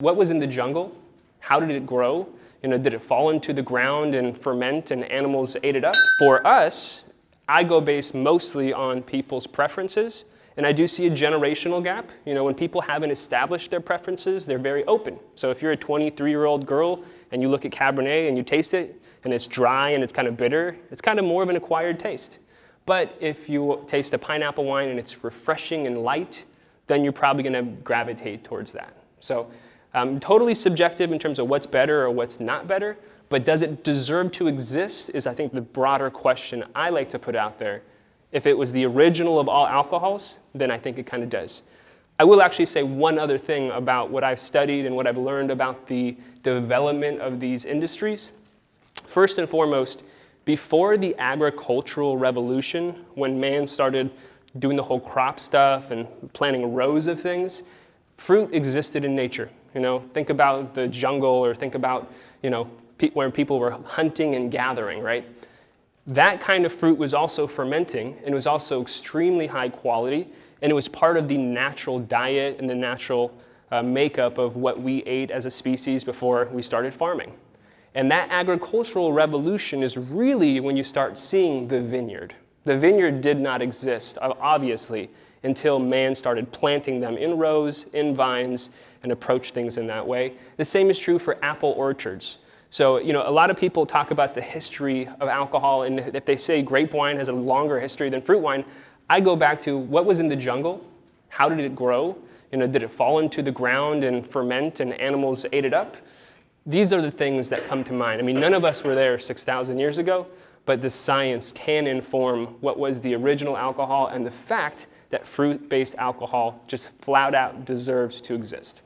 What was in the jungle? How did it grow? Did it fall into the ground and ferment and animals ate it up? For us, I go based mostly on people's preferences, and I do see a generational gap. When people haven't established their preferences, they're very open. So if you're a 23-year-old girl and you look at Cabernet and you taste it and it's dry and it's kind of bitter, it's kind of more of an acquired taste. But if you taste a pineapple wine and it's refreshing and light, then you're probably going to gravitate towards that. So totally subjective in terms of what's better or what's not better, but does it deserve to exist is, I think, the broader question I like to put out there. If it was the original of all alcohols, then I think it kind of does. I will actually say one other thing about what I've studied and what I've learned about the development of these industries. First and foremost, before the agricultural revolution, when man started doing the whole crop stuff and planting rows of things, fruit existed in nature. Think about the jungle, or think about, where people were hunting and gathering, right? That kind of fruit was also fermenting, and it was also extremely high quality, and it was part of the natural diet and the natural makeup of what we ate as a species before we started farming. And that agricultural revolution is really when you start seeing the vineyard. The vineyard did not exist, obviously, until man started planting them in rows, in vines, and approach things in that way. The same is true for apple orchards. So, a lot of people talk about the history of alcohol, and if they say grape wine has a longer history than fruit wine, I go back to what was in the jungle, how did it grow, did it fall into the ground and ferment and animals ate it up? These are the things that come to mind. None of us were there 6,000 years ago, but the science can inform what was the original alcohol and the fact that fruit-based alcohol just flat out deserves to exist.